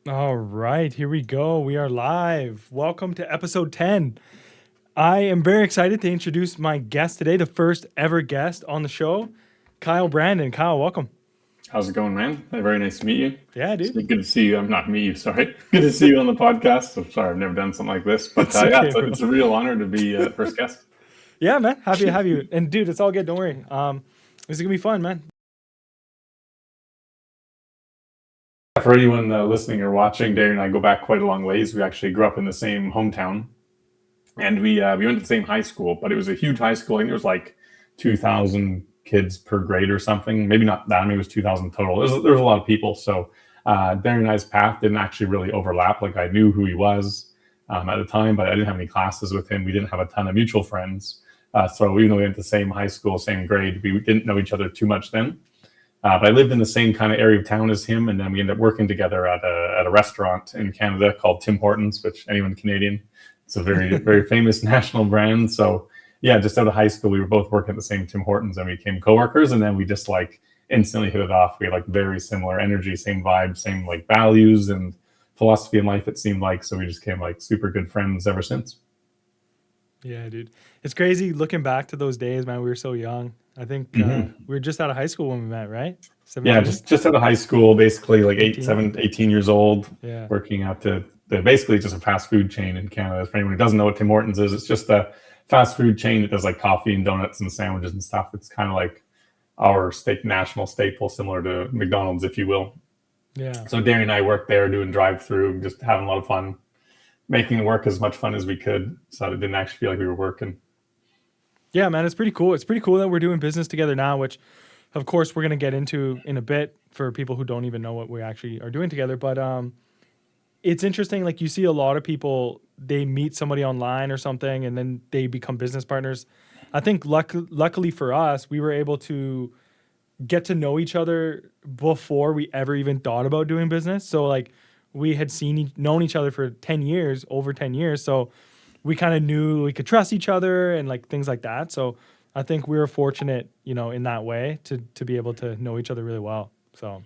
All right, here we go. We are live. Welcome to episode 10. I am very excited to introduce my guest today, the first ever guest on the show, Kyle Brandon. Kyle, welcome. How's it going, man? Very nice to meet you. Yeah, It's dude. good to see you. I'm not meet you, sorry. Good to see you on the podcast. I'm sorry, I've never done something like this, but It's yeah, okay, it's bro. a real honor to be first guest. Yeah, man. Happy to have you. And dude, it's all good. Don't worry. This is gonna be fun, man. For anyone listening or watching, Darren and I go back quite a long ways. We actually grew up in the same hometown, and we went to the same high school, but it was a huge high school. I think it was like 2,000 kids per grade or something. Maybe not that. Maybe it was 2,000 total. There was a lot of people. So Darren and I's path didn't actually really overlap. Like I knew who he was at the time, but I didn't have any classes with him. We didn't have a ton of mutual friends. So even though we went to the same high school, same grade, we didn't know each other too much then. But I lived in the same kind of area of town as him, and then we ended up working together at a restaurant in Canada called Tim Hortons, which anyone Canadian, it's a very famous national brand. So yeah, just out of high school, we were both working at the same Tim Hortons, and we became coworkers, and then we just like instantly hit it off. We had like very similar energy, same vibe, same like values and philosophy in life. It seemed like so we just became like super good friends ever since. Yeah, dude. It's crazy looking back to those days, man. We were so young. I think Hmm. we were just out of high school when we met, right? Yeah, 17, just out of high school, basically like 18. 18 years old, Yeah. working at basically just a fast food chain in Canada. For anyone who doesn't know what Tim Hortons is, it's just a fast food chain that does like coffee and donuts and sandwiches and stuff. It's kind of like our national staple, similar to McDonald's, if you will. Yeah. So Darren and I worked there doing drive-through, just having a lot of fun, making it work as much fun as we could, so it didn't actually feel like we were working. Yeah, man, it's pretty cool. It's pretty cool that we're doing business together now, which of course we're going to get into in a bit for people who don't even know what we actually are doing together, but it's interesting, like you see a lot of people, they meet somebody online or something and then they become business partners. I think luckily for us, we were able to get to know each other before we ever even thought about doing business. So like we had known each other for 10 years, over 10 years. So we kind of knew we could trust each other and like things like that. So I think we were fortunate, in that way to be able to know each other really well. So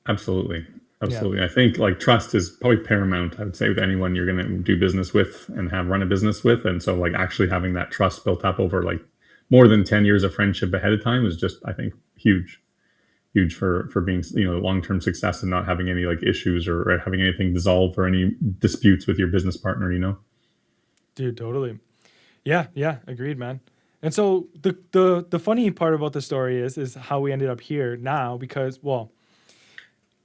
Absolutely. yeah. Absolutely. I think like trust is probably paramount, I would say, with anyone you're going to do business with and have run a business with. And so, like, actually having that trust built up over like more than 10 years of friendship ahead of time is just, I think, huge for being, long term success and not having any like issues or having anything dissolve or any disputes with your business partner. Dude, totally. Yeah, yeah, agreed, man. And so the funny part about the story is how we ended up here now because, well,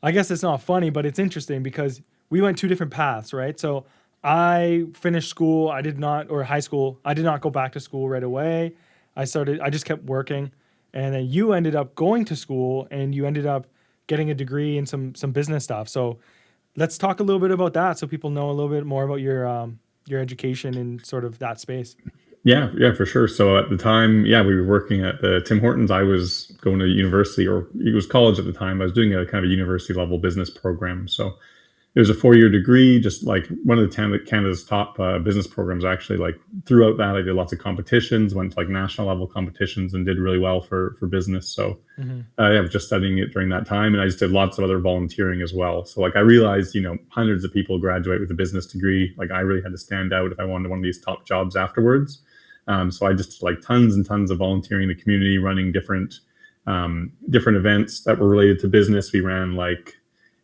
I guess it's not funny, but it's interesting because we went two different paths, right? So I finished school, I did not, or high school, I did not go back to school right away. I just kept working. And then you ended up going to school and you ended up getting a degree in some business stuff. So let's talk a little bit about that so people know a little bit more about your education in sort of that space. Yeah, for sure. So at the time, yeah, we were working at the Tim Hortons. I was going to university, or it was college at the time. I was doing a kind of university level business program. So it was a 4-year degree, just like one of the Canada's top business programs. Actually, like throughout that, I did lots of competitions, went to like national level competitions, and did really well for business. So Mm-hmm. yeah, I was just studying it during that time, and I just did lots of other volunteering as well. So like I realized, hundreds of people graduate with a business degree. Like I really had to stand out if I wanted one of these top jobs afterwards. So I just did like tons and tons of volunteering in the community, running different events that were related to business. We ran like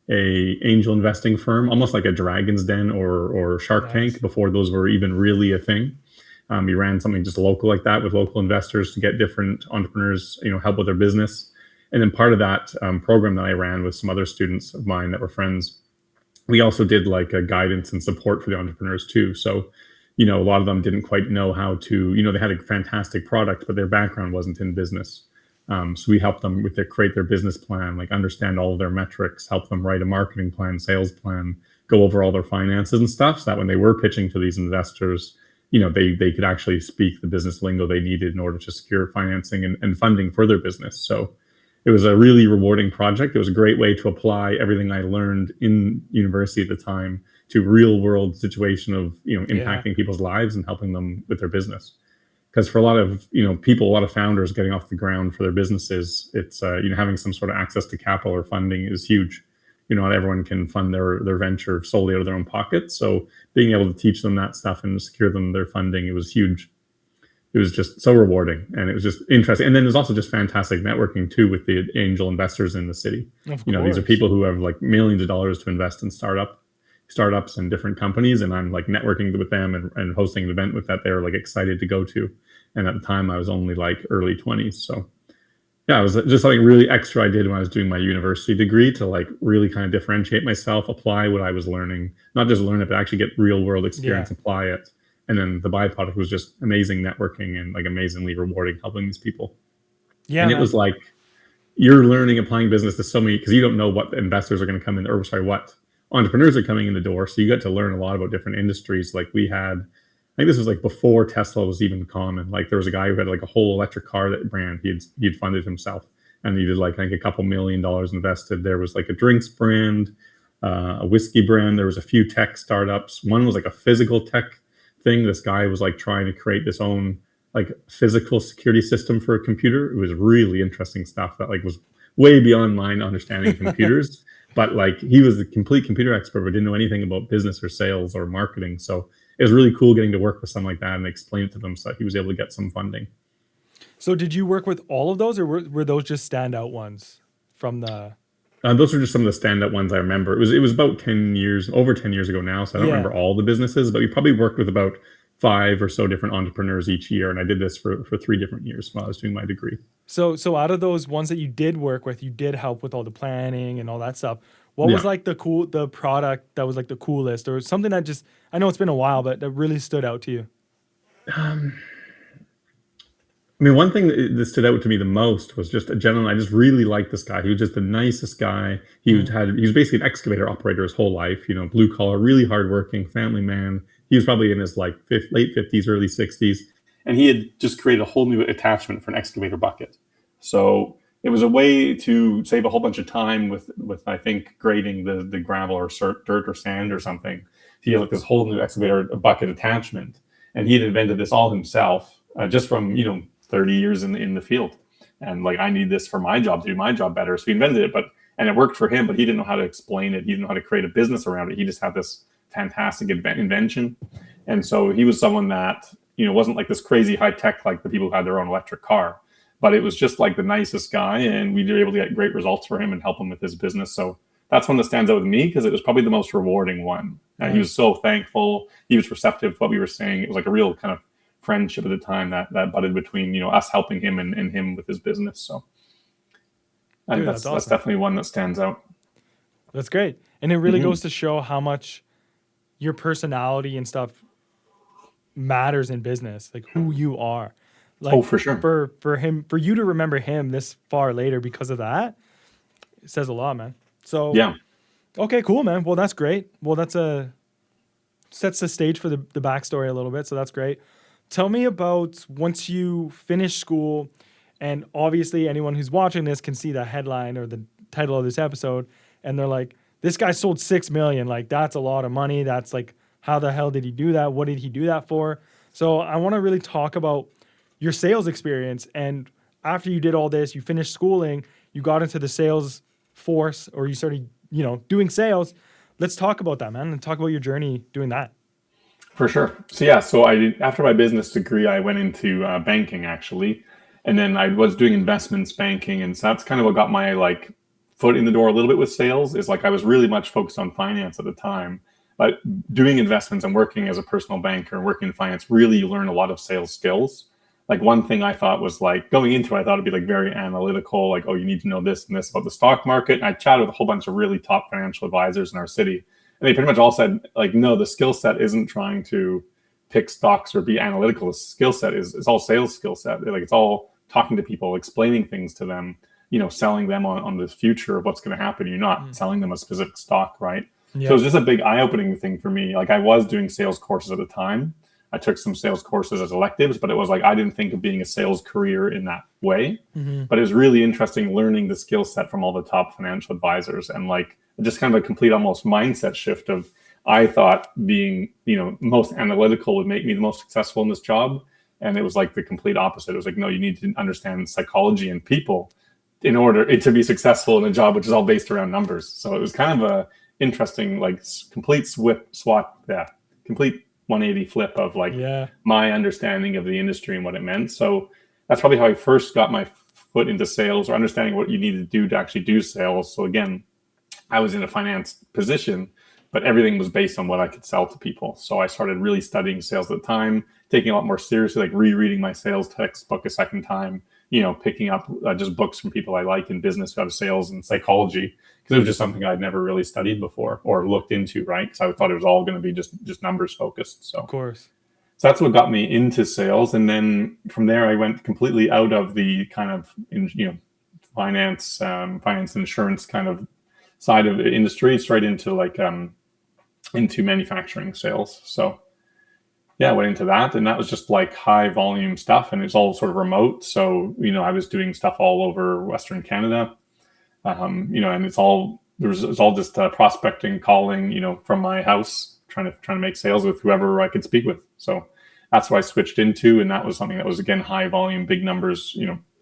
a angel investing firm, almost like a Dragon's Den or Shark Tank Nice. before those were even really a thing. We ran something just local like that with local investors to get different entrepreneurs, help with their business. And then part of that program that I ran with some other students of mine that were friends, we also did like a guidance and support for the entrepreneurs too. So, a lot of them didn't quite know how to, they had a fantastic product, but their background wasn't in business. So we helped them with create their business plan, like understand all of their metrics, help them write a marketing plan, sales plan, go over all their finances and stuff, so that when they were pitching to these investors, they could actually speak the business lingo they needed in order to secure financing and funding for their business. So it was a really rewarding project. It was a great way to apply everything I learned in university at the time to real world situation of Yeah. impacting people's lives and helping them with their business. Because for a lot of people, a lot of founders getting off the ground for their businesses, it's having some sort of access to capital or funding is huge. not everyone can fund their venture solely out of their own pockets. So being able to teach them that stuff and secure them their funding, it was huge. It was just so rewarding, and it was just interesting. And then there's also just fantastic networking too with the angel investors in the city. Of These are course. people who have like millions of dollars to invest in startups and different companies, and I'm like networking with them and hosting an event with that they're like excited to go to. And at the time I was only like early 20s. So yeah, it was just something really extra I did when I was doing my university degree to like really kind of differentiate myself, apply what I was learning, not just learn it, but actually get real world Yeah. experience, apply it. And then the byproduct was just amazing networking and like amazingly rewarding helping these people. Yeah, And it man. was like you're learning applying business to so many, because you don't know what investors are going to come in, or sorry, what entrepreneurs are coming in the door. So you got to learn a lot about different industries. Like we had, I think this was like before Tesla was even common. Like there was a guy who had like a whole electric car that brand he'd funded himself, and he did like I think a couple $1 million invested. There was like a drinks brand, a whiskey brand. There was a few tech startups. One was like a physical tech thing. This guy was like trying to create this own like physical security system for a computer. It was really interesting stuff that like was way beyond my understanding of computers. But like he was a complete computer expert, but didn't know anything about business or sales or marketing. So it was really cool getting to work with someone like that and explain it to them so that he was able to get some funding. So did you work with all of those, or were those just standout ones from the? Those are just some of the standout ones I remember. It was about 10 years, over 10 years ago now. So I don't Yeah. remember all the businesses, but we probably worked with about 5 or so different entrepreneurs each year. And I did this for 3 different years while I was doing my degree. So out of those ones that you did work with, you did help with all the planning and all that stuff. What was Yeah. like the product that was like the coolest, or something that just, I know it's been a while, but that really stood out to you? Um, I mean, one thing that stood out to me the most was just a gentleman. I just really liked this guy. He was just the nicest guy. Mm. He was basically an excavator operator his whole life. Blue collar, really hardworking, family man. He was probably in his like late 50s, early 60s, and he had just created a whole new attachment for an excavator bucket. So it was a way to save a whole bunch of time with I think grading the gravel or dirt or sand or something. He had like this whole new excavator bucket attachment, and he had invented this all himself, just from 30 years in the field. And like, I need this for my job to do my job better. So he invented it, and it worked for him, but he didn't know how to explain it. He didn't know how to create a business around it. He just had this fantastic invention. And so he was someone that, wasn't like this crazy high tech, like the people who had their own electric car, but it was just like the nicest guy. And we were able to get great results for him and help him with his business. So that's one that stands out with me because it was probably the most rewarding one. He was so thankful. He was receptive to what we were saying. It was like a real kind of friendship at the time that budded between us helping him and him with his business. So I think Dude, that's that's awesome. definitely one that stands out. That's great. And it really goes to show how much your personality and stuff matters in business, like who you are. Oh, Like for sure. for you to remember him this far later because of that, it says a lot, man. So Yeah. okay, cool, man. Well, that's great. Well, sets the stage for the backstory a little bit, so that's great. Tell me about once you finish school, and obviously anyone who's watching this can see the headline or the title of this episode, and they're like, "This guy sold 6 million. Like that's a lot of money. That's like, how the hell did he do that? What did he do that for?" So I want to really talk about your sales experience, and after you did all this, you finished schooling, you got into the sales force, or you started, doing sales. Let's talk about that, man, and talk about your journey doing that. For sure. So yeah, so after my business degree, I went into banking actually, and then I was doing investments banking, and so that's kind of what got my like foot in the door a little bit with sales. Is like I was really much focused on finance at the time, but doing investments and working as a personal banker and working in finance, really you learn a lot of sales skills. Like one thing I thought was like going into it, I thought it'd be like very analytical, like, oh, you need to know this and this about the stock market. And I chatted with a whole bunch of really top financial advisors in our city, and they pretty much all said like, no, the skill set isn't trying to pick stocks or be analytical. The skill set is it's all sales skill set. Like it's all talking to people, explaining things to them, selling them on the future of what's going to happen. You're not selling them a specific stock, right? So it's just a big eye-opening thing for me. Like I was doing sales courses at the time. I took some sales courses as electives, but it was like I didn't think of being a sales career in that way. Mm-hmm. But it was really interesting learning the skill set from all the top financial advisors, and like just kind of a complete almost mindset shift of I thought being most analytical would make me the most successful in this job, and it was like the complete opposite. It was like, no, you need to understand psychology and people in order to be successful in a job, which is all based around numbers. So it was kind of a interesting, like complete complete 180 flip of like Yeah. my understanding of the industry and what it meant. So that's probably how I first got my foot into sales, or understanding what you need to do to actually do sales. So again, I was in a finance position, but everything was based on what I could sell to people. So I started really studying sales at the time, taking a lot more seriously, like rereading my sales textbook a second time, picking up just books from people I like in business who have sales and psychology, because it was just something I'd never really studied before or looked into, right? Because I thought it was all going to be just numbers focused. Of course. So that's what got me into sales. And then from there, I went completely out of the kind of, finance and insurance kind of side of the industry, straight into into manufacturing sales. So yeah, I went into that, and that was just like high volume stuff, and it's all sort of remote. So I was doing stuff all over Western Canada, and it's all just prospecting, calling, from my house, trying to make sales with whoever I could speak with. So that's what I switched into, and that was something that was, again, high volume, big numbers,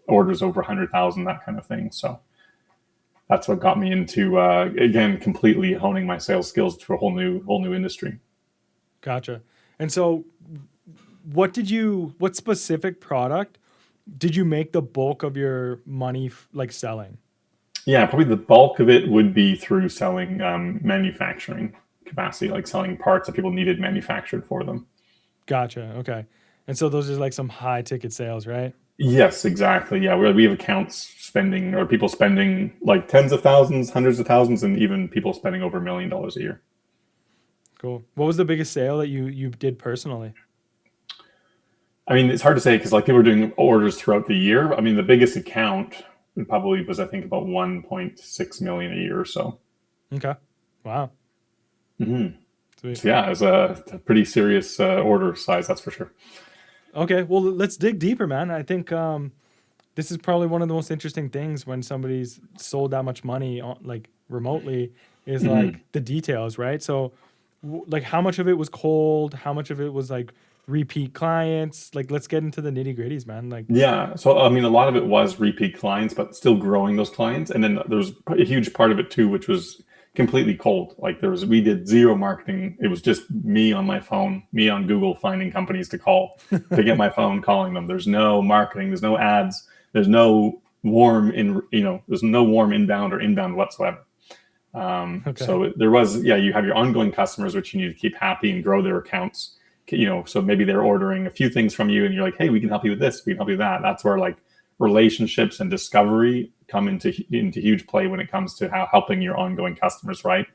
orders over 100,000, that kind of thing. So that's what got me into again, completely honing my sales skills to a whole new industry. Gotcha. And so what specific product did you make the bulk of your money like selling? Yeah, probably the bulk of it would be through selling manufacturing capacity, like selling parts that people needed manufactured for them. Gotcha. Okay. And so those are like some high ticket sales, right? Yes, exactly. Yeah, we have accounts spending, or people spending like tens of thousands, hundreds of thousands, and even people spending over $1 million a year. Cool. What was the biggest sale that you did personally? I mean, it's hard to say because like people were doing orders throughout the year. I mean, the biggest account probably was, I think, about 1.6 million a year or so. Okay. Wow. Mm-hmm. Sweet. So yeah, it was a pretty serious order size, that's for sure. Okay. Well, let's dig deeper, man. I think this is probably one of the most interesting things when somebody's sold that much money like remotely is like the details, right? So like how much of it was cold, how much of it was like repeat clients? Like let's get into the nitty-gritties, man. Like Yeah. So, I mean, a lot of it was repeat clients, but still growing those clients. And then there was a huge part of it too, which was completely cold. Like we did zero marketing. It was just me on my phone, me on Google, finding companies to call, pick up my phone, calling them. There's no marketing. There's no ads. There's no there's no warm inbound or inbound whatsoever. okay. So there was, yeah, you have your ongoing customers, which you need to keep happy and grow their accounts. So maybe they're ordering a few things from you and you're like, hey, we can help you with this, we can help you with that. That's where like relationships and discovery come into huge play when it comes to how helping your ongoing customers, right?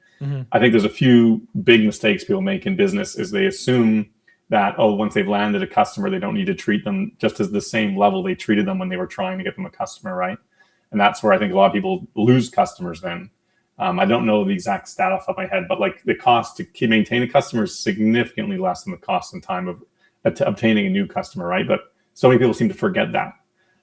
I think there's a few big mistakes people make in business is they assume that, once they've landed a customer, they don't need to treat them just as the same level they treated them when they were trying to get them a customer, right? And that's where I think a lot of people lose customers then. I don't know the exact stat off the top of my head, but like the cost to maintain a customer is significantly less than the cost and time of obtaining a new customer, right? But so many people seem to forget that,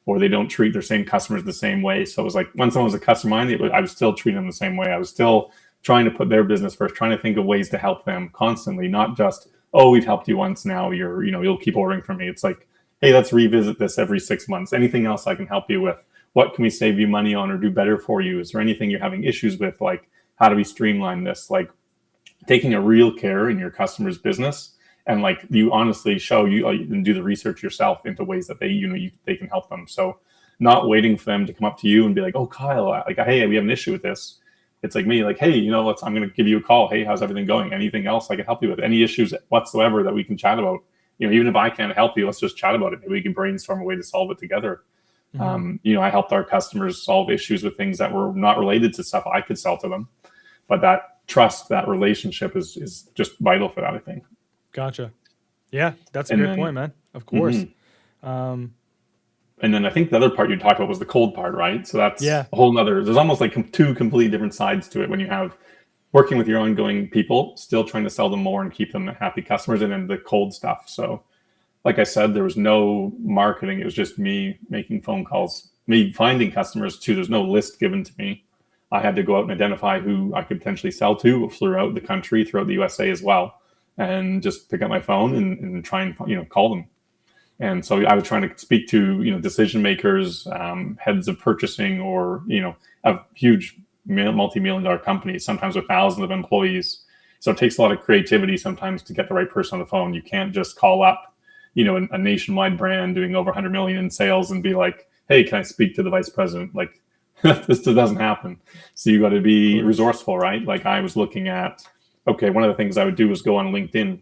or they don't treat their same customers the same way. So it was like when someone was a customer, I was still treating them the same way. I was still trying to put their business first, trying to think of ways to help them constantly, not just, oh, we've helped you once, now you'll keep ordering from me. It's like, hey, let's revisit this every 6 months. Anything else I can help you with? What can we save you money on or do better for you? Is there anything you're having issues with? Like, how do we streamline this? Like taking a real care in your customer's business, and like you honestly show you and do the research yourself into ways that they can help them. So not waiting for them to come up to you and be like, oh, Kyle, like, hey, we have an issue with this. It's like me, like, hey, I'm going to give you a call. Hey, how's everything going? Anything else I can help you with? Any issues whatsoever that we can chat about? Even if I can't help you, let's just chat about it. Maybe we can brainstorm a way to solve it together. I helped our customers solve issues with things that were not related to stuff I could sell to them. But that trust, that relationship is just vital for that, I think. Gotcha. Yeah, that's a great point, man. Of course. And then I think the other part you talked about was the cold part, right? So that's Yeah. a whole nother, there's almost like two completely different sides to it when you have working with your ongoing people, still trying to sell them more and keep them happy customers, and then the cold stuff. So like I said, there was no marketing. It was just me making phone calls, me finding customers too. There's no list given to me. I had to go out and identify who I could potentially sell to throughout the country, throughout the USA as well, and just pick up my phone and try and call them. And so I was trying to speak to, decision makers, heads of purchasing, or, of huge multi-million dollar companies, sometimes with thousands of employees. So it takes a lot of creativity sometimes to get the right person on the phone. You can't just call up, a nationwide brand doing over 100 million in sales and be like, hey, can I speak to the vice president? Like, this doesn't happen. So you got to be resourceful, right? Like I was looking at, okay, one of the things I would do was go on LinkedIn,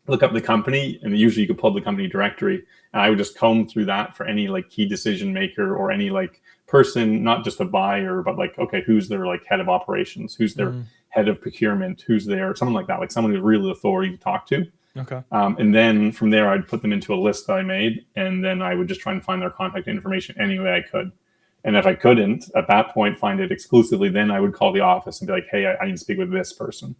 look up the company, and usually you could pull up the company directory. And I would just comb through that for any like key decision maker or any like person, not just a buyer, but like, okay, who's their like head of operations, who's their head of procurement, who's there, something like that, like someone who's really authority to talk to. Okay. And then from there, I'd put them into a list that I made, and then I would just try and find their contact information any way I could. And if I couldn't, at that point, find it exclusively, then I would call the office and be like, hey, I need to speak with this person.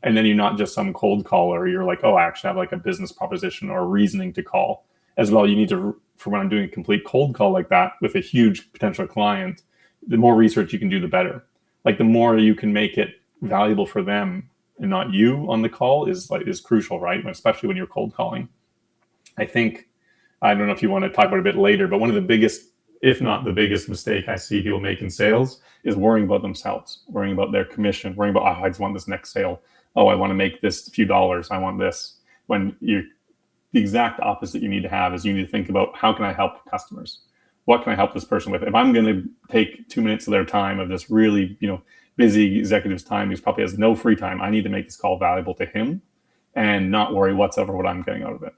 And then you're not just some cold caller. You're like, oh, I actually have like a business proposition or reasoning to call as well. You need to, for when I'm doing a complete cold call like that with a huge potential client, the more research you can do, the better. Like the more you can make it valuable for them and not you on the call is crucial, right? Especially when you're cold calling. I think, I don't know if you want to talk about it a bit later, but one of the biggest, if not the biggest mistake I see people make in sales is worrying about themselves, worrying about their commission, worrying about, oh, I just want this next sale. Oh, I want to make this few dollars. I want this. When the exact opposite you need to have is you need to think about, how can I help customers? What can I help this person with? If I'm going to take 2 minutes of their time, of this really, busy executive's time, who probably has no free time, I need to make this call valuable to him and not worry whatsoever what I'm getting out of it.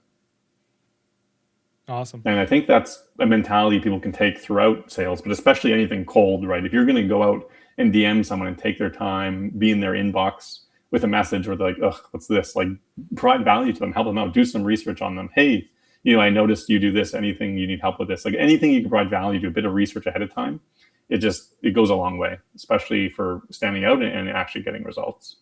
Awesome. And I think that's a mentality people can take throughout sales, but especially anything cold, right? If you're going to go out and DM someone and take their time, be in their inbox with a message where they're like, ugh, what's this? Like, provide value to them, help them out, do some research on them. Hey, I noticed you do this. Anything you need help with this? Like anything you can provide value to, a bit of research ahead of time, it goes a long way, especially for standing out and actually getting results.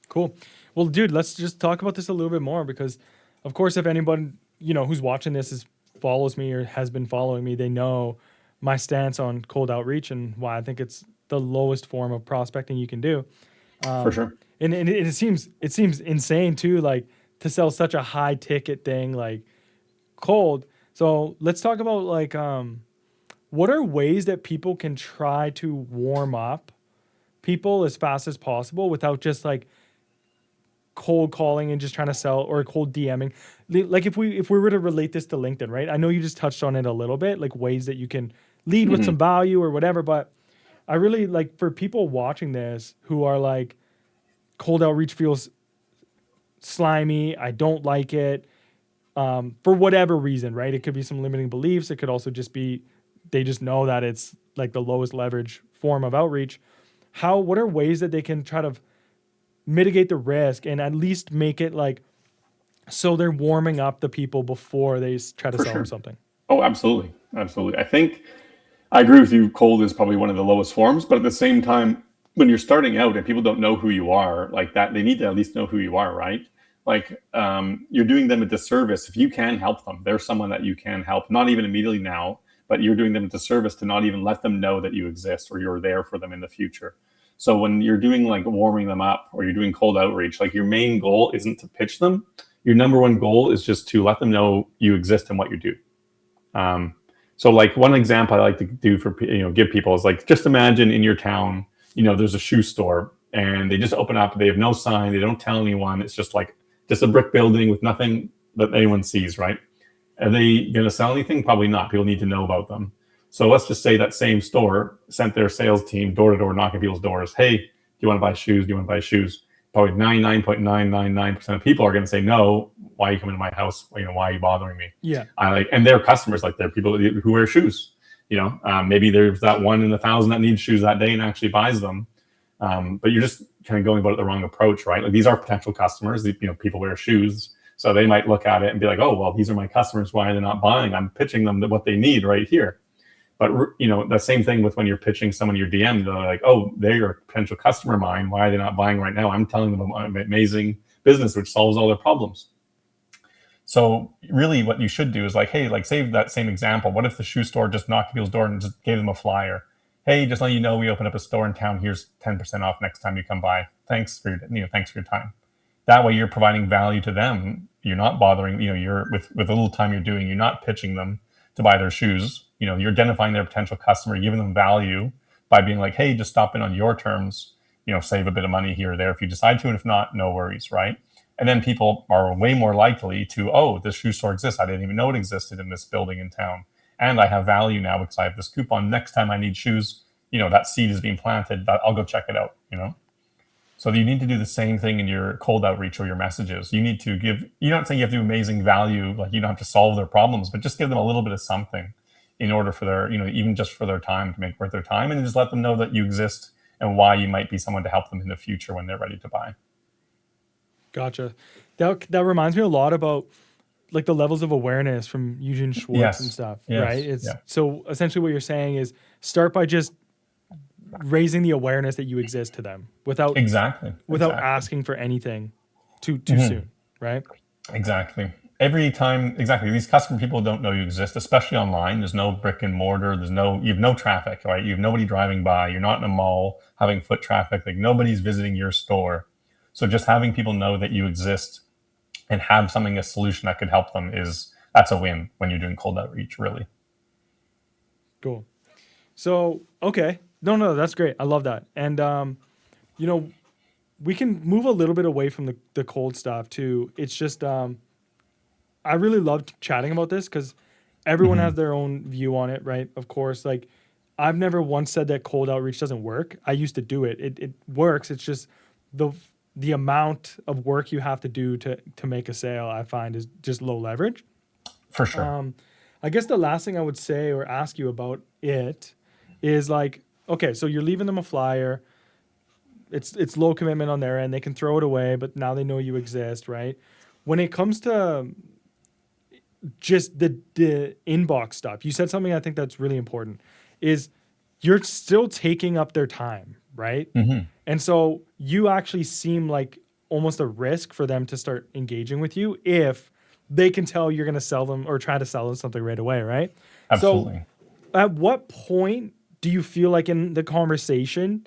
Cool. Well, dude, let's just talk about this a little bit more because, of course, if anyone who's watching this follows me or has been following me, they know my stance on cold outreach and why I think it's the lowest form of prospecting you can do. For sure. And it seems insane too, like to sell such a high ticket thing like cold. So let's talk about like what are ways that people can try to warm up people as fast as possible without just like cold calling and just trying to sell, or cold DMing. Like if we were to relate this to LinkedIn, right? I know you just touched on it a little bit, like ways that you can lead with some value or whatever, but I really like for people watching this who are like, cold outreach feels slimy, I don't like it, for whatever reason, right? It could be some limiting beliefs. It could also just be they just know that it's like the lowest leverage form of outreach. What are ways that they can try to mitigate the risk and at least make it like so they're warming up the people before they try to sell them something? Oh, absolutely. Absolutely. I think I agree with you. Cold is probably one of the lowest forms, but at the same time, when you're starting out and people don't know who you are like that, they need to at least know who you are, right? Like you're doing them a disservice. If you can help them, there's someone that you can help, not even immediately now, but you're doing them a disservice to not even let them know that you exist or you're there for them in the future. So when you're doing like warming them up or you're doing cold outreach, like your main goal isn't to pitch them. Your number one goal is just to let them know you exist and what you do. So like one example I like to do for, give people is like, just imagine in your town, there's a shoe store and they just open up, they have no sign, they don't tell anyone. It's just a brick building with nothing that anyone sees, right? Are they going to sell anything? Probably not. People need to know about them. So let's just say that same store sent their sales team door to door knocking people's doors. Hey, do you want to buy shoes? Do you want to buy shoes? Probably 99.999% of people are going to say no. Why are you coming to my house? Why are you bothering me? Yeah. And they're customers, like they're people who wear shoes. Maybe there's that 1 in 1,000 that needs shoes that day and actually buys them. But you're just kind of going about it the wrong approach, right? Like these are potential customers. People wear shoes, so they might look at it and be like, "Oh, well, these are my customers. Why are they not buying? I'm pitching them what they need right here." But the same thing with when you're pitching someone your DM, they're like, "Oh, they're a potential customer of mine. Why are they not buying right now? I'm telling them about an amazing business which solves all their problems." So really what you should do is like, hey, like save that same example. What if the shoe store just knocked people's door and just gave them a flyer? Hey, just let you know we opened up a store in town. Here's 10% off next time you come by. Thanks for your time. That way you're providing value to them You're not bothering, you're with a little time you're doing, you're not pitching them to buy their shoes. You're identifying their potential customer, giving them value by being like, hey, just stop in on your terms, save a bit of money here or there if you decide to, and if not, no worries, right? And then people are way more likely to, oh, this shoe store exists. I didn't even know it existed in this building in town. And I have value now because I have this coupon. Next time I need shoes, that seed is being planted. I'll go check it out. So you need to do the same thing in your cold outreach or your messages. You need to give, you're not saying you have to do amazing value, like you don't have to solve their problems, but just give them a little bit of something in order for their, even just for their time to make worth their time, and just let them know that you exist and why you might be someone to help them in the future when they're ready to buy. Gotcha. That reminds me a lot about like the levels of awareness from Eugene Schwartz and Yes. stuff, Yes. right? It's Yeah. so essentially what you're saying is start by just raising the awareness that you exist to them without Exactly. asking for anything too Mhm. soon, right? Exactly. Every time, exactly. These customer people don't know you exist, especially online. There's no brick and mortar. You have no traffic, right? You have nobody driving by. You're not in a mall having foot traffic. Like nobody's visiting your store. So just having people know that you exist and have a solution that could help them that's a win when you're doing cold outreach, really. Cool. So, okay. No, that's great. I love that. And you know, we can move a little bit away from the cold stuff too. It's just I really loved chatting about this because everyone Hmm. has their own view on it, right? Of course, like I've never once said that cold outreach doesn't work. I used to do it. It works. It's just the the amount of work you have to do to make a sale, I find, is just low leverage. For sure. Um, I guess the last thing I would say or ask you about it is like, okay, so you're leaving them a flyer. It's low commitment on their end. They can throw it away, but now they know you exist, right? When it comes to just the inbox stuff, you said something I think that's really important is you're still taking up their time, right? Hmm. And so you actually seem like almost a risk for them to start engaging with you if they can tell you're going to sell them or try to sell them something right away, right? So Absolutely. at what point do you feel like in the conversation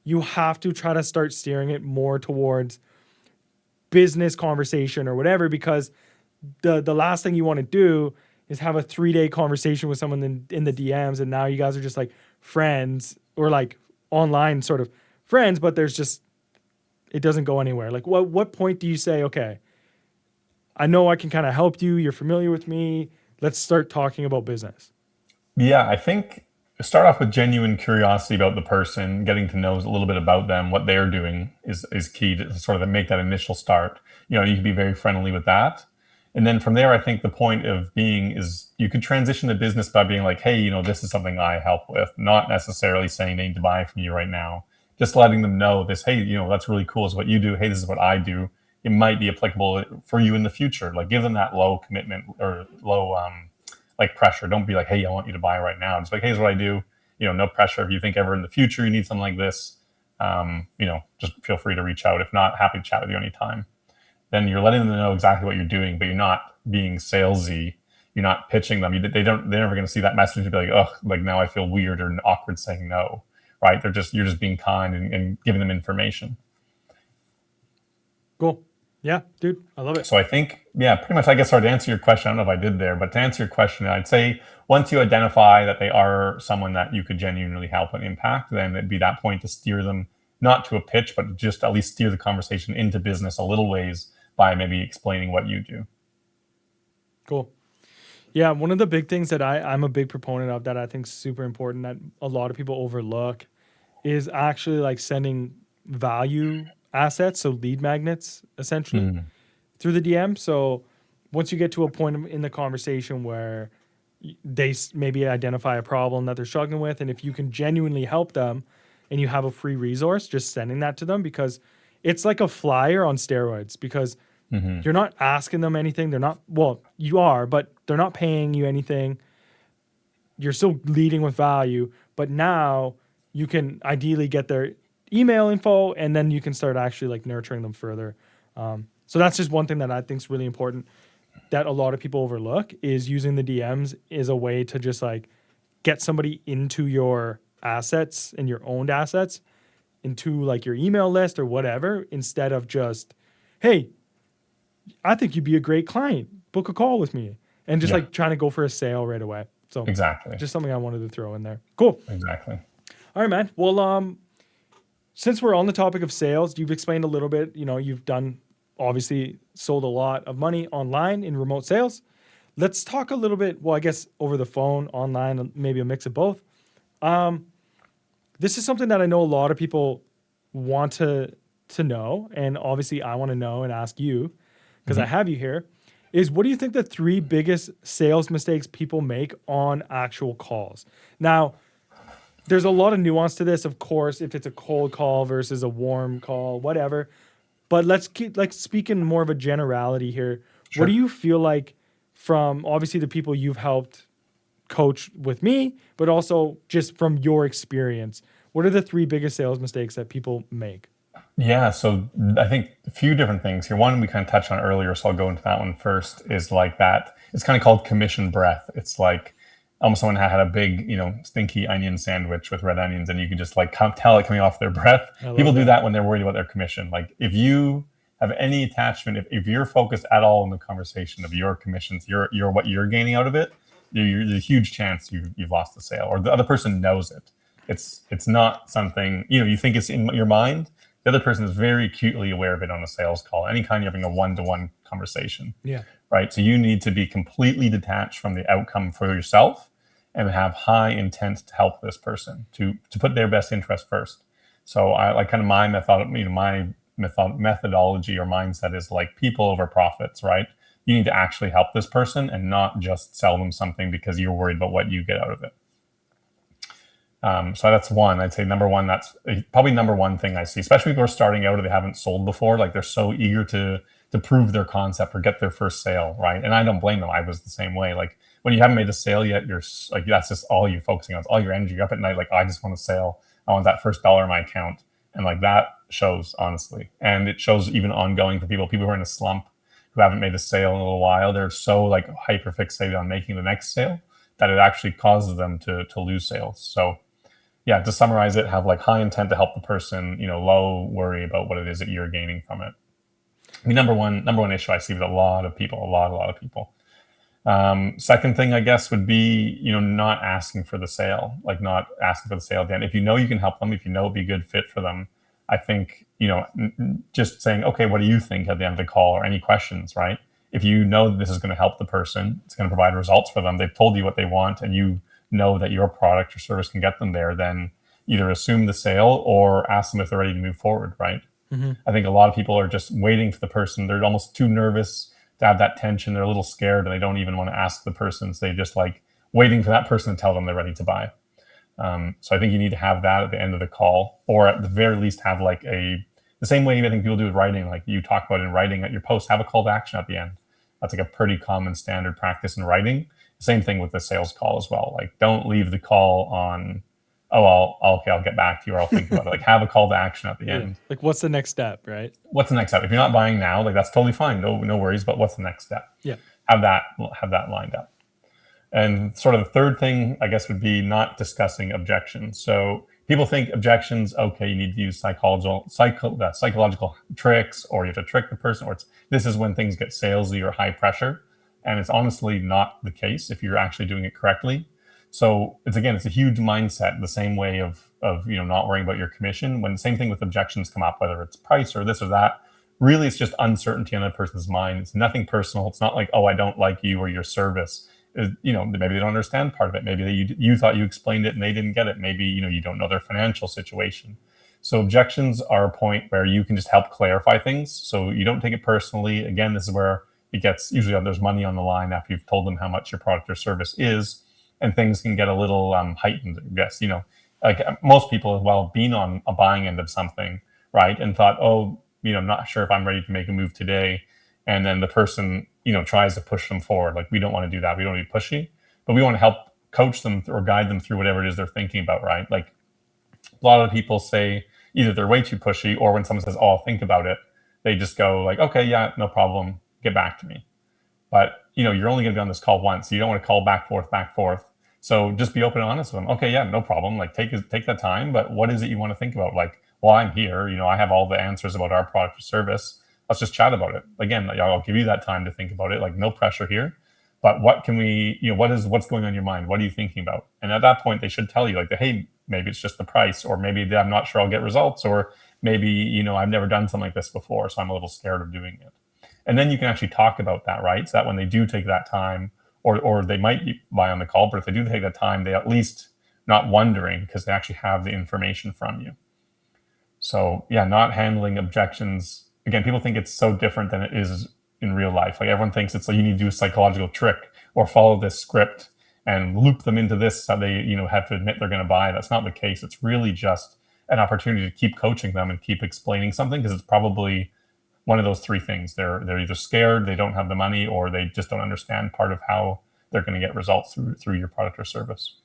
you have to try to start steering it more towards business conversation or whatever, because the last thing you want to do is have a 3-day conversation with someone in the DMs and now you guys are just like friends or like online sort of friends, but there's just it doesn't go anywhere. Like what point do you say, okay, I know I can kind of help you, you're familiar with me, let's start talking about business? Yeah, I think start off with genuine curiosity about the person, getting to know a little bit about them, what they're doing is key to sort of make that initial start. You can be very friendly with that. And then from there, I think the point of being is you could transition to business by being like, hey, this is something I help with, not necessarily saying they need to buy from you right now. Just letting them know this, hey, that's really cool is what you do. Hey, this is what I do. It might be applicable for you in the future. Like give them that low commitment or low like pressure. Don't be like, hey, I want you to buy right now. Just like, hey, here's what I do. No pressure. If you think ever in the future you need something like this, just feel free to reach out. If not, happy to chat with you anytime. Then you're letting them know exactly what you're doing, but you're not being salesy. You're not pitching them. They're never going to see that message and be like, oh, like now I feel weird or awkward saying no, right? You're just being kind and giving them information. Cool. Yeah, dude, I love it. So I think, yeah, pretty much, I guess, hard to answer your question. I don't know if I did there, but to answer your question, I'd say once you identify that they are someone that you could genuinely help and impact, then it'd be that point to steer them not to a pitch, but just at least steer the conversation into business a little ways by maybe explaining what you do. Cool. Yeah, one of the big things that I'm a big proponent of that I think is super important that a lot of people overlook is actually like sending value assets, so lead magnets essentially Mm. through the DM. So once you get to a point in the conversation where they maybe identify a problem that they're struggling with, and if you can genuinely help them and you have a free resource, just sending that to them, because it's like a flyer on steroids, because Hmm. you're not asking them anything. They're not, well, you are, but they're not paying you anything. You're still leading with value, but now you can ideally get their email info and then you can start actually like nurturing them further. So that's just one thing that I think is really important that a lot of people overlook is using the DMs is a way to just like get somebody into your assets and your owned assets into like your email list or whatever, instead of just, hey, I think you'd be a great client. Book a call with me. And just Yeah, like trying to go for a sale right away. So exactly. just something I wanted to throw in there. Cool. Exactly. All right, man. Well, since we're on the topic of sales, you've explained a little bit, you've done obviously sold a lot of money online in remote sales. Let's talk a little bit, well, I guess over the phone, online, maybe a mix of both. This is something that I know a lot of people want to know, and obviously I want to know and ask you because I Mhm. have you here. Is what do you think the three biggest sales mistakes people make on actual calls? Now, there's a lot of nuance to this, of course, if it's a cold call versus a warm call, whatever. But let's keep like speaking more of a generality here. What do Sure. you feel like from obviously the people you've helped coach with me, but also just from your experience? What are the three biggest sales mistakes that people make? Yeah, so I think a few different things here. One we kind of touched on earlier, so I'll go into that one first. Is like that. It's kind of called commission breath. It's like almost someone had a big, stinky onion sandwich with red onions, and you can just like tell it coming off their breath. I People love do that. that when they're worried about their commission. Like if you have any attachment, if you're focused at all in the conversation of your commissions, your what you're gaining out of it, there's a huge chance you've lost the sale, or the other person knows it. It's not something you think it's in your mind. The other person is very acutely aware of it on a sales call, anytime you're having a one-to-one conversation, Yeah. right? So you need to be completely detached from the outcome for yourself and have high intent to help this person, to put their best interest first. So I like kind of my methodology or mindset is like people over profits, right? You need to actually help this person and not just sell them something because you're worried about what you get out of it. So that's one. I'd say number one. That's probably number one thing I see, especially if people are starting out or they haven't sold before. Like they're so eager to prove their concept or get their first sale, right? And I don't blame them. I was the same way. Like when you haven't made a sale yet, you're like that's just all you're focusing on. It's all your energy. You're up at night, like I just want a sale. I want that first dollar in my account, and like that shows honestly, and it shows even ongoing for people who are in a slump who haven't made a sale in a little while. They're so like hyper fixated on making the next sale that it actually causes them to lose sales. So yeah, to summarize it, have like high intent to help the person, low worry about what it is that you're gaining from it. I mean, number one issue I see with a lot of people, a lot of people. Second thing, I guess, would be, not asking for the sale, like not asking for the sale again. If you know you can help them, if you know it'd be a good fit for them, I think, just saying, okay, what do you think at the end of the call or any questions, right? If you know that this is going to help the person, it's going to provide results for them, they've told you what they want, and you know that your product or service can get them there, then either assume the sale or ask them if they're ready to move forward, right? Mm-hmm. I think a lot of people are just waiting for the person. They're almost too nervous to have that tension. They're a little scared and they don't even want to ask the person. So they just like waiting for that person to tell them they're ready to buy. So I think you need to have that at the end of the call, or at the very least have like the same way I think people do with writing, like you talk about in writing at your post, have a call to action at the end. That's like a pretty common standard practice in writing. Same thing with the sales call as well. Like don't leave the call on, oh, I'll get back to you or I'll think about it. Like have a call to action at the Yeah. end. Like, what's the next step, right? What's the next step? If you're not buying now, like that's totally fine. No worries. But what's the next step? Yeah. Have that lined up. And sort of the third thing, I guess, would be not discussing objections. So people think objections, okay, you need to use psychological tricks, or you have to trick the person, or this is when things get salesy or high pressure. And it's honestly not the case if you're actually doing it correctly. So it's a huge mindset, the same way of not worrying about your commission. When the same thing with objections come up, whether it's price or this or that, really it's just uncertainty on a person's mind. It's nothing personal. It's not like, oh, I don't like you or your service. Maybe they don't understand part of it. Maybe you thought you explained it and they didn't get it. Maybe you don't know their financial situation. So objections are a point where you can just help clarify things, so you don't take it personally. Again, this is where it gets usually there's money on the line after you've told them how much your product or service is, and things can get a little heightened. I guess like most people have been on a buying end of something, right, and thought, oh, I'm not sure if I'm ready to make a move today, and then the person tries to push them forward. Like we don't want to do that. We don't want to be pushy, but we want to help coach them or guide them through whatever it is they're thinking about, right? Like a lot of people say either they're way too pushy, or when someone says, oh, I'll think about it, they just go like, okay, yeah, no problem, get back to me. But you're only going to be on this call once. So you don't want to call back forth. So just be open and honest with them. Okay, yeah, no problem. Like take that time. But what is it you want to think about? Like, well, I'm here. I have all the answers about our product or service. let's just chat about it. Again, I'll give you that time to think about it. Like, no pressure here. But what can we, what's going on in your mind? What are you thinking about? And at that point, they should tell you, like, hey, maybe it's just the price, or maybe I'm not sure I'll get results, or maybe, I've never done something like this before, so I'm a little scared of doing it. And then you can actually talk about that, right? So that when they do take that time, or they might buy on the call, but if they do take that time, they at least not wondering, because they actually have the information from you. So yeah, not handling objections. Again, people think it's so different than it is in real life. Like, everyone thinks it's like you need to do a psychological trick or follow this script and loop them into this so they, have to admit they're going to buy. That's not the case. It's really just an opportunity to keep coaching them and keep explaining something, because it's probably one of those three things. They're either scared, they don't have the money, or they just don't understand part of how they're going to get results through your product or service.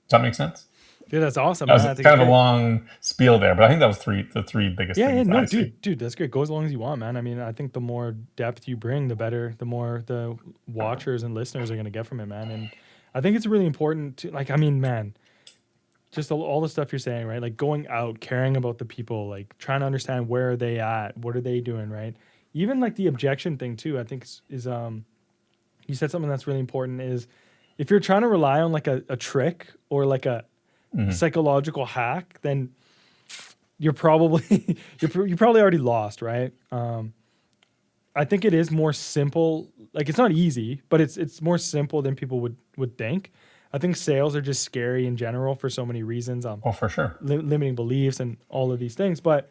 Does that make sense? Dude, that's awesome. That was kind of a long spiel there, but I think that was the three biggest things. Yeah, no, dude, that's great. Go as long as you want, man. I mean, I think the more depth you bring, the better, the more the watchers and listeners are going to get from it, man. And I think it's really important to, like, I mean, man, just all the stuff you're saying, right? Like, going out, caring about the people, like trying to understand where are they at, what are they doing, right? Even like the objection thing too, I think is you said something that's really important, is if you're trying to rely on like a trick or like a psychological hack, then you're probably you're probably already lost, right? I think it is more simple. Like, it's not easy, but it's more simple than people would think. I think sales are just scary in general for so many reasons. Oh, for sure. Limiting beliefs and all of these things. But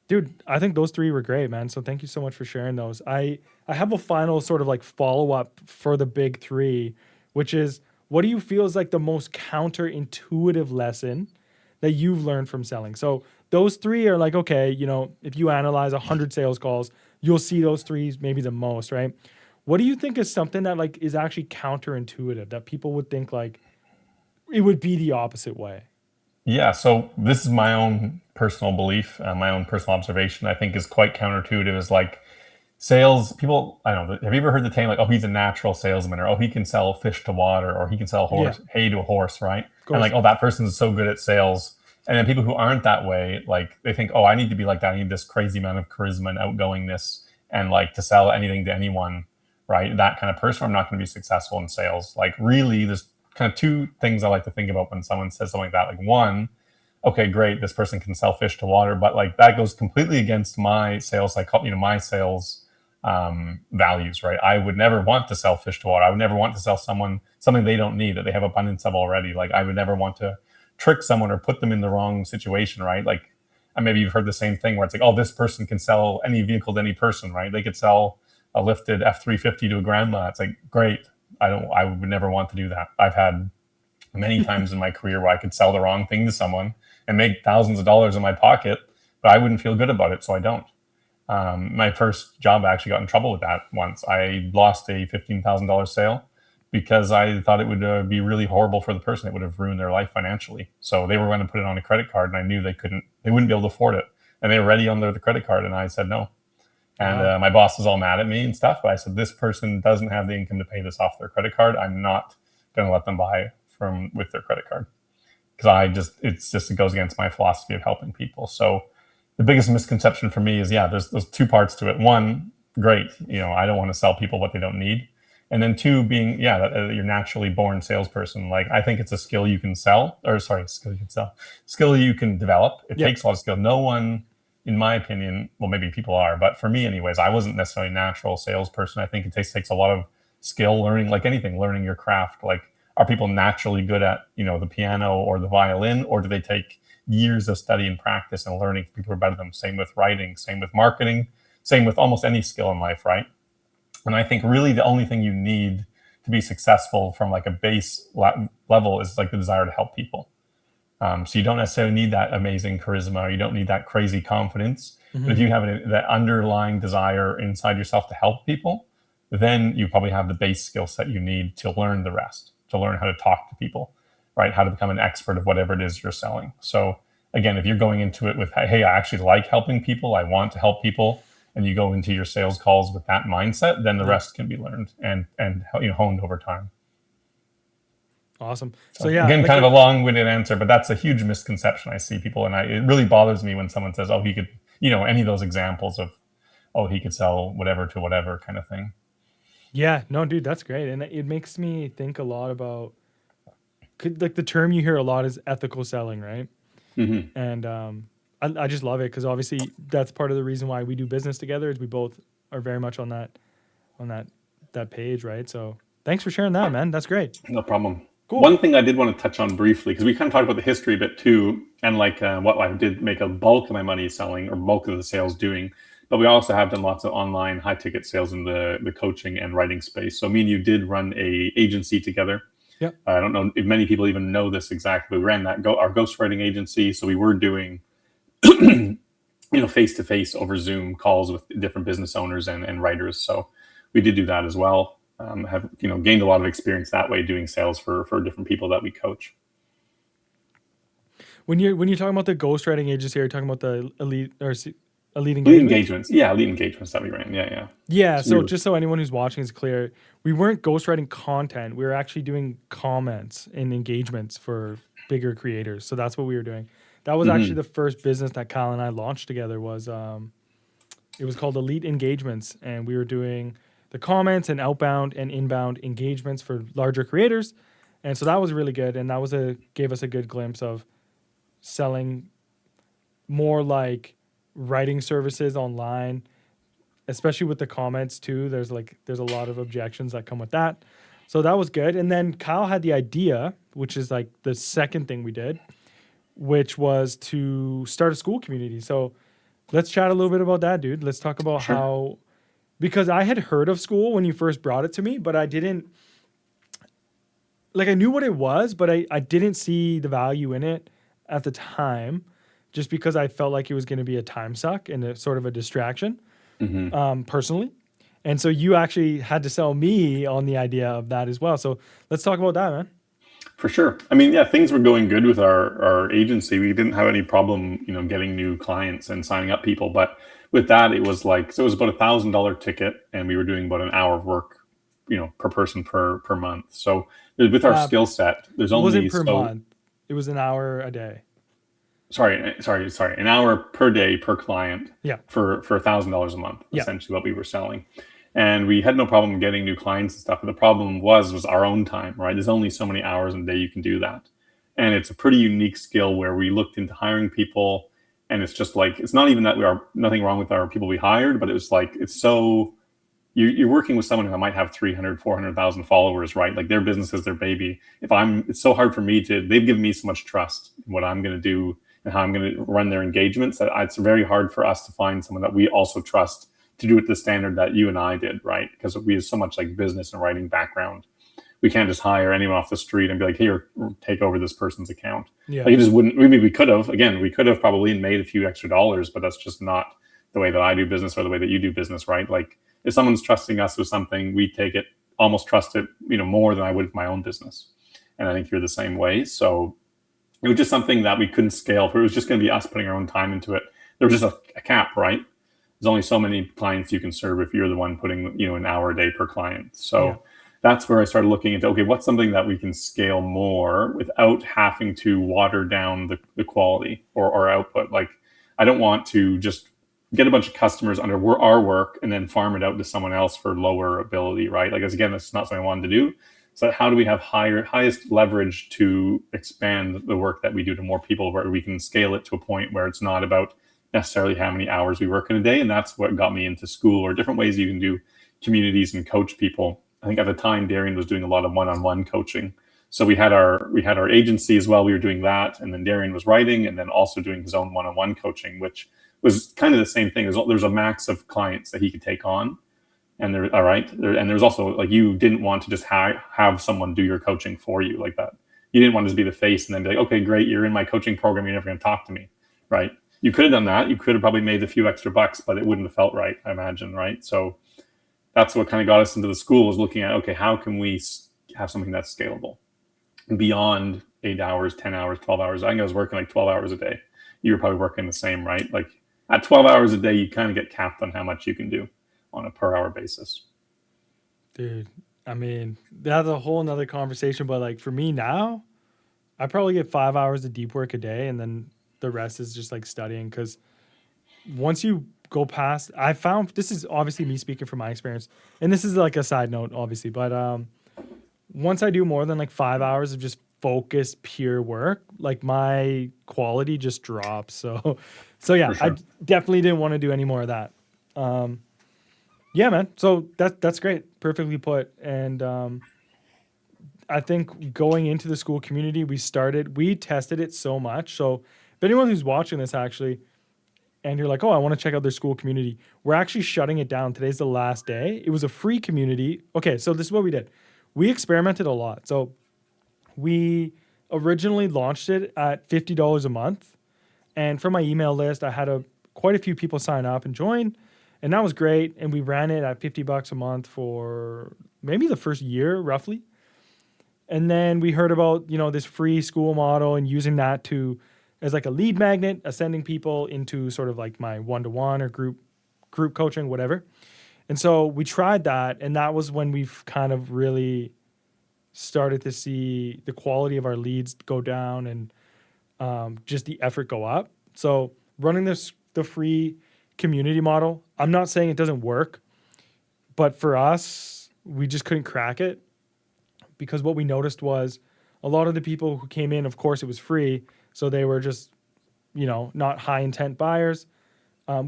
dude, I think those three were great, man. So thank you so much for sharing those. I have a final sort of like follow-up for the big three, which is, what do you feel is like the most counterintuitive lesson that you've learned from selling? So those three are like, okay, if you analyze 100 sales calls, you'll see those three maybe the most, right? What do you think is something that like is actually counterintuitive, that people would think like it would be the opposite way? Yeah, so this is my own personal belief, my own personal observation. I think is quite counterintuitive. Is like, sales people, I don't know, have you ever heard the saying like, oh, he's a natural salesman, or oh, he can sell fish to water, or he can sell hay to a horse, right? And like, oh, that person is so good at sales. And then people who aren't that way, like, they think, oh, I need to be like that. I need this crazy amount of charisma and outgoingness, and like to sell anything to anyone, right? That kind of person, I'm not going to be successful in sales. Like, really, there's kind of two things I like to think about when someone says something like that. Like, one, okay, great, this person can sell fish to water, but like, that goes completely against my sales, my sales values, right? I would never want to sell fish to water. I would never want to sell someone something they don't need, that they have abundance of already. Like, I would never want to trick someone or put them in the wrong situation, right? Like, and maybe you've heard the same thing where it's like, oh, this person can sell any vehicle to any person, right? They could sell a lifted F-350 to a grandma. It's like, great. I would never want to do that. I've had many times in my career where I could sell the wrong thing to someone and make thousands of dollars in my pocket, but I wouldn't feel good about it, so I don't. My first job, I actually got in trouble with that once. I lost a $15,000 sale because I thought it would be really horrible for the person. It would have ruined their life financially. So they were going to put it on a credit card, and I knew they wouldn't be able to afford it. And they were ready on the credit card, and I said no. And my boss was all mad at me and stuff, but I said, this person doesn't have the income to pay this off their credit card. I'm not going to let them buy with their credit card, because it goes against my philosophy of helping people. So the biggest misconception for me is, there's those two parts to it. One, great, I don't want to sell people what they don't need. And then two, being, that you're naturally born salesperson. Like, I think it's a skill you can skill you can develop. It takes a lot of skill. No one, in my opinion, well, maybe people are, but for me anyways, I wasn't necessarily a natural salesperson. I think it takes a lot of skill, learning, like anything, learning your craft. Like, are people naturally good at, the piano or the violin, or do they take years of study and practice and learning? People are better than them. Same with writing, same with marketing, same with almost any skill in life, right? And I think really the only thing you need to be successful from like a base level is like the desire to help people. So you don't necessarily need that amazing charisma, or you don't need that crazy confidence. But if you have that underlying desire inside yourself to help people, then you probably have the base skill set you need to learn the rest, to learn how to talk to people, right? How to become an expert of whatever it is you're selling. So again, if you're going into it with, hey, I actually like helping people, I want to help people, and you go into your sales calls with that mindset, then the rest can be learned and honed over time. Awesome. So again, kind of a long-winded answer, but that's a huge misconception I see people, and it really bothers me when someone says, "Oh, he any of those examples of, oh, he could sell whatever to whatever kind of thing. Yeah, no, dude, that's great. And it makes me think a lot about like the term you hear a lot is ethical selling, right? Hmm. And I just love it because obviously that's part of the reason why we do business together is we both are very much on that page, right? So thanks for sharing that, man. That's great. No problem. Cool. One thing I did want to touch on briefly, because we kind of talked about the history a bit too, and like what I did make a bulk of my money selling or bulk of the sales doing, but we also have done lots of online high ticket sales in the coaching and writing space. So me and you did run a agency together. Yep. I don't know if many people even know this exactly. We ran our ghostwriting agency, so we were doing face to face over Zoom calls with different business owners and writers. So we did do that as well. Have gained a lot of experience that way doing sales for different people that we coach. When you're talking about the ghostwriting agency, are you talking about the elite Lead engagements? engagements, yeah, lead engagements that we ran, yeah. Yeah. So we So were just so anyone who's watching is clear, we weren't ghostwriting content. We were actually doing comments and engagements for bigger creators. So that's what we were doing. That was actually mhm. the first business that Kyle and I launched together. It was called Elite Engagements, and we were doing the comments and outbound and inbound engagements for larger creators. And so that was really good, and that was gave us a good glimpse of selling more like writing services online, especially with the comments too. There's a lot of objections that come with that. So that was good. And then Kyle had the idea, which is like the second thing we did, which was to start a school community. So let's chat a little bit about that, dude. Let's talk about Sure. how, because I had heard of school when you first brought it to me, but I didn't, like, I knew what it was, but I didn't see the value in it at the time just because I felt like it was going to be a time suck and a sort of a distraction, Hmm. personally. And so you actually had to sell me on the idea of that as well. So let's talk about that, man. For sure. I mean, yeah, things were going good with our agency. We didn't have any problem, getting new clients and signing up people. But with that, it was like, so it was about $1,000 ticket, and we were doing about an hour of work, per person per month. So with our Uh, skill set, there's it wasn't only per so month. It was an hour a day. sorry, an hour per day per client Yeah. for $1,000 a month, Yeah. essentially what we were selling. And we had no problem getting new clients and stuff. But the problem was our own time, right? There's only so many hours in a day you can do that. And it's a pretty unique skill where we looked into hiring people, and it's just like, it's not even that we are nothing wrong with our people we hired, but it was like, it's so you're working with someone who might have 300, 400,000 followers, right? Like their business is their baby. It's so hard for me they've given me so much trust in what I'm going to do and how I'm going to run their engagements that it's very hard for us to find someone that we also trust to do it the standard that you and I did, right? Because we have so much like business and writing background. We can't just hire anyone off the street and be like, here, take over this person's account. Yeah. Like it just wouldn't, maybe we could have, probably made a few extra dollars, but that's just not the way that I do business or the way that you do business, right? Like if someone's trusting us with something, we take it, almost trust it, more than I would with my own business. And I think you're the same way. So it was just something that we couldn't scale for. It was just going to be us putting our own time into it. There was just a cap, right? There's only so many clients you can serve if you're the one putting, an hour a day per client. Yeah. So that's where I started looking into, okay, what's something that we can scale more without having to water down the quality or output? Like, I don't want to just get a bunch of customers under our work and then farm it out to someone else for lower ability, right? Like, again, that's not something I wanted to do. So how do we have highest leverage to expand the work that we do to more people, where we can scale it to a point where it's not about necessarily how many hours we work in a day? And that's what got me into school, or different ways you can do communities and coach people. I think at the time Darian was doing a lot of one-on-one coaching. So we had our agency as well. We were doing that, and then Darian was writing, and then also doing his own one-on-one coaching, which was kind of the same thing. There's a max of clients that he could take on, and and there's also, like, you didn't want to just have someone do your coaching for you like that. You didn't want to just be the face and then be like, okay, great, you're in my coaching program, you're never going to talk to me, right? You could have done that. You could have probably made a few extra bucks, but it wouldn't have felt right, I imagine, right? So that's what kind of got us into the school, was looking at, okay, how can we have something that's scalable beyond 8 hours, 10 hours, 12 hours? I think I was working like 12 hours a day. You were probably working the same, right? Like at 12 hours a day, you kind of get capped on how much you can do on a per hour basis. Dude, I mean, that's a whole nother conversation. But like for me now, I probably get 5 hours of deep work a day, and then the rest is just like studying. Because once you go past, I found, this is obviously me speaking from my experience, and this is like a side note, obviously, but once I do more than like 5 hours of just focused pure work, like my quality just drops. So For yeah, I sure. definitely didn't want to do any more of that. Um, yeah, man. So that's great, perfectly put. And I think going into the school community, we tested it so much. So if anyone who's watching this actually, and you're like, oh, I want to check out their school community, we're actually shutting it down. Today's the last day. It was a free community. Okay, so this is what we did. We experimented a lot. So we originally launched it at $50 a month. And from my email list, I had quite a few people sign up and join. And that was great. And we ran it at $50 a month for maybe the first year, roughly. And then we heard about, this free school model and using that as like a lead magnet, sending people into sort of like my one-to-one or group coaching, whatever. And so we tried that, and that was when we've kind of really started to see the quality of our leads go down and just the effort go up. So running the free community model, I'm not saying it doesn't work, but for us, we just couldn't crack it because what we noticed was a lot of the people who came in, of course, it was free, so they were just not high intent buyers.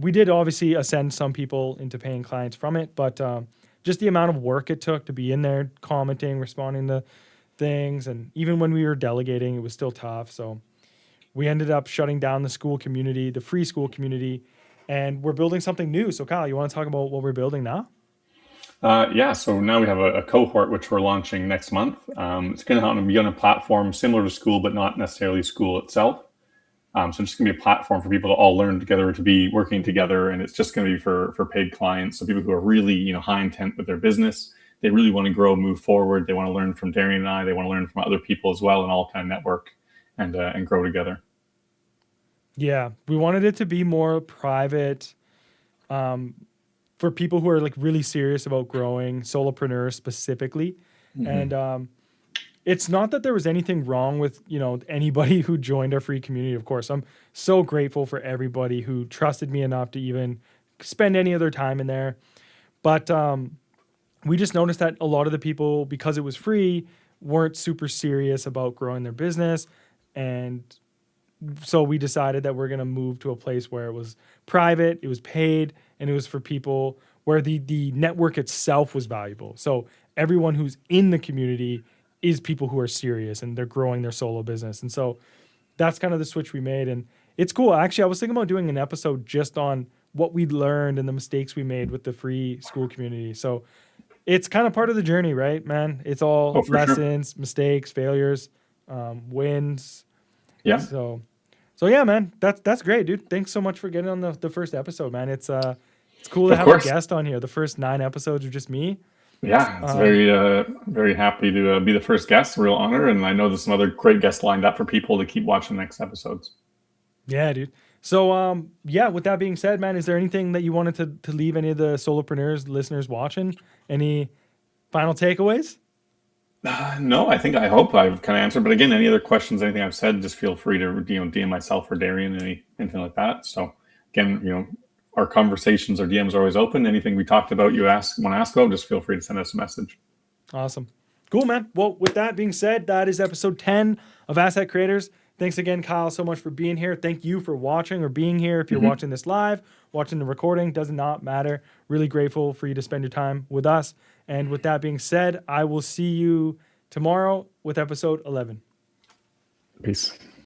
We did obviously ascend some people into paying clients from it, but just the amount of work it took to be in there, commenting, responding to things, and even when we were delegating, it was still tough. So we ended up shutting down the school community, the free school community, and we're building something new. So Kyle, you want to talk about what we're building now? Yeah, so now we have a cohort which we're launching next month. It's going to be on a platform similar to school, but not necessarily school itself. So it's just going to be a platform for people to all learn together, to be working together, and it's just going to be for paid clients. So people who are really high intent with their business, they really want to grow, move forward. They want to learn from Darian and I. They want to learn from other people as well, and all kind of network and grow together. Yeah, we wanted it to be more private for people who are like really serious about growing, solopreneurs specifically. Mm-hmm. And it's not that there was anything wrong with anybody who joined our free community. Of course, I'm so grateful for everybody who trusted me enough to even spend any of their time in there. But we just noticed that a lot of the people, because it was free, weren't super serious about growing their business. And so we decided that we're going to move to a place where it was private, it was paid, and it was for people where the network itself was valuable. So everyone who's in the community is people who are serious and they're growing their solo business. And so that's kind of the switch we made. And it's cool. Actually, I was thinking about doing an episode just on what we learned and the mistakes we made with the free school community. So it's kind of part of the journey, right, man? It's all Oh, for sure. lessons, mistakes, failures, wins. Yeah, So yeah, man, that's great, dude. Thanks so much for getting on the first episode, man. It's cool to of have a course. guest on here. The first 9 episodes are just me. Yeah, it's Um, very happy to be the first guest. Real honor, and I know there's some other great guests lined up for people to keep watching the next episodes. yeah, dude. So yeah, with that being said, man, is there anything that you wanted to leave any of the solopreneurs listeners watching? Any final takeaways? No, I hope I've kind of answered. But again, any other questions, anything I've said, just feel free to DM myself or Darian, anything like that. So again, our conversations, our DMs are always open. Anything we talked about, want to ask about, just feel free to send us a message. Awesome. Cool, man. Well, with that being said, that is episode 10 of Asset Creators. Thanks again, Kyle, so much for being here. Thank you for watching or being here. If you're Mm-hmm. watching this live, watching the recording, does not matter. Really grateful for you to spend your time with us. And with that being said, I will see you tomorrow with episode 11. Peace.